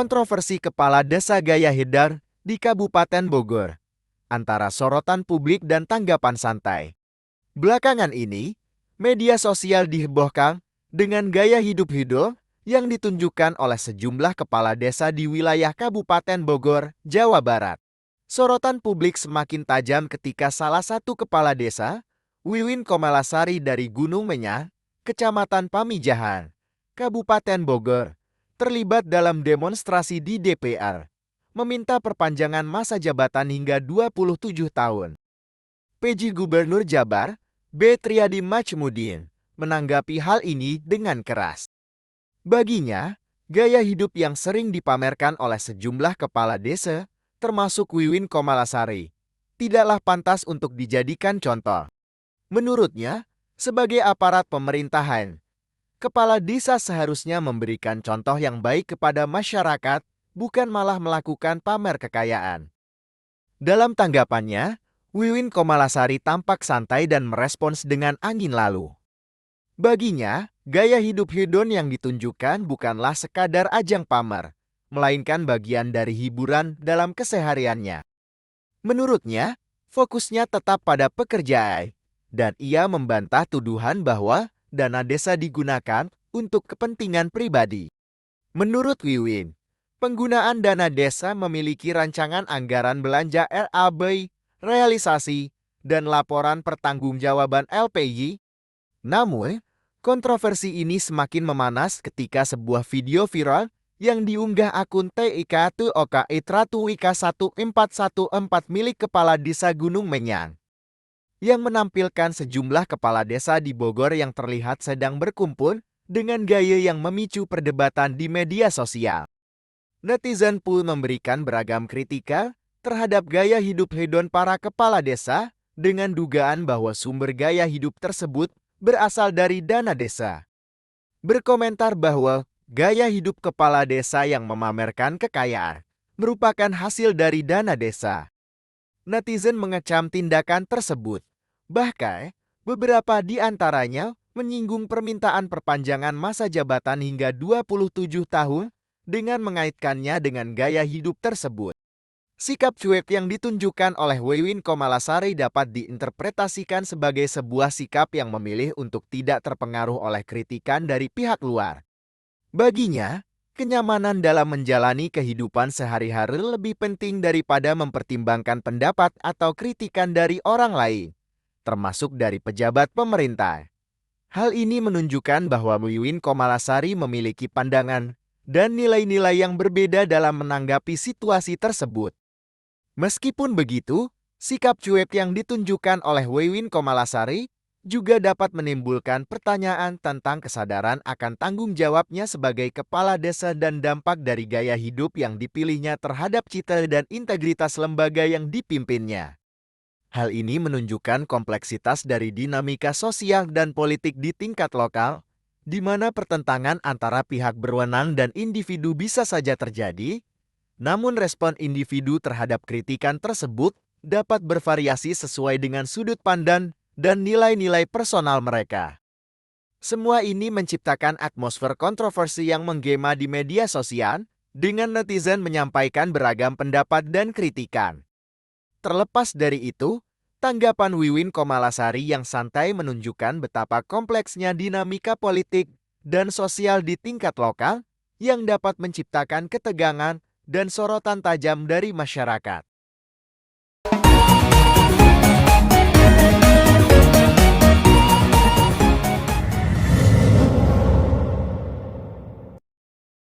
Kontroversi kepala desa gaya Hidar di Kabupaten Bogor. Antara sorotan publik dan tanggapan santai. Belakangan ini, media sosial dihebohkan dengan gaya hidup Hidul yang ditunjukkan oleh sejumlah kepala desa di wilayah Kabupaten Bogor, Jawa Barat. Sorotan publik semakin tajam ketika salah satu kepala desa, Wiwin Komalasari dari Gunung Menyang, Kecamatan Pamijahan, Kabupaten Bogor, terlibat dalam demonstrasi di DPR, meminta perpanjangan masa jabatan hingga 27 tahun. PJ Gubernur Jabar, B. Triadi Majmudin, menanggapi hal ini dengan keras. Baginya, gaya hidup yang sering dipamerkan oleh sejumlah kepala desa, termasuk Wiwin Komalasari, tidaklah pantas untuk dijadikan contoh. Menurutnya, sebagai aparat pemerintahan, kepala desa seharusnya memberikan contoh yang baik kepada masyarakat, bukan malah melakukan pamer kekayaan. Dalam tanggapannya, Wiwin Komalasari tampak santai dan merespons dengan angin lalu. Baginya, gaya hidup hedon yang ditunjukkan bukanlah sekadar ajang pamer, melainkan bagian dari hiburan dalam kesehariannya. Menurutnya, fokusnya tetap pada pekerjaan, dan ia membantah tuduhan bahwa dana desa digunakan untuk kepentingan pribadi. Menurut Wiwin, penggunaan dana desa memiliki rancangan anggaran belanja RAB, realisasi, dan laporan pertanggungjawaban LPY. Namun, kontroversi ini semakin memanas ketika sebuah video viral yang diunggah akun TIK2OKITRATUIK1414 milik Kepala Desa Gunung Menyang, yang menampilkan sejumlah kepala desa di Bogor yang terlihat sedang berkumpul dengan gaya yang memicu perdebatan di media sosial. Netizen pun memberikan beragam kritika terhadap gaya hidup hedon para kepala desa dengan dugaan bahwa sumber gaya hidup tersebut berasal dari dana desa. Berkomentar bahwa gaya hidup kepala desa yang memamerkan kekayaan merupakan hasil dari dana desa. Netizen mengecam tindakan tersebut. Bahkan, beberapa di antaranya menyinggung permintaan perpanjangan masa jabatan hingga 27 tahun dengan mengaitkannya dengan gaya hidup tersebut. Sikap cuek yang ditunjukkan oleh Wiwin Komalasari dapat diinterpretasikan sebagai sebuah sikap yang memilih untuk tidak terpengaruh oleh kritikan dari pihak luar. Baginya, kenyamanan dalam menjalani kehidupan sehari-hari lebih penting daripada mempertimbangkan pendapat atau kritikan dari orang lain, termasuk dari pejabat pemerintah. Hal ini menunjukkan bahwa Wiwin Komalasari memiliki pandangan dan nilai-nilai yang berbeda dalam menanggapi situasi tersebut. Meskipun begitu, sikap cuek yang ditunjukkan oleh Wiwin Komalasari juga dapat menimbulkan pertanyaan tentang kesadaran akan tanggung jawabnya sebagai kepala desa dan dampak dari gaya hidup yang dipilihnya terhadap citra dan integritas lembaga yang dipimpinnya. Hal ini menunjukkan kompleksitas dari dinamika sosial dan politik di tingkat lokal, di mana pertentangan antara pihak berwenang dan individu bisa saja terjadi, namun respon individu terhadap kritikan tersebut dapat bervariasi sesuai dengan sudut pandang dan nilai-nilai personal mereka. Semua ini menciptakan atmosfer kontroversi yang menggema di media sosial, dengan netizen menyampaikan beragam pendapat dan kritikan. Terlepas dari itu, tanggapan Wiwin Komalasari yang santai menunjukkan betapa kompleksnya dinamika politik dan sosial di tingkat lokal yang dapat menciptakan ketegangan dan sorotan tajam dari masyarakat.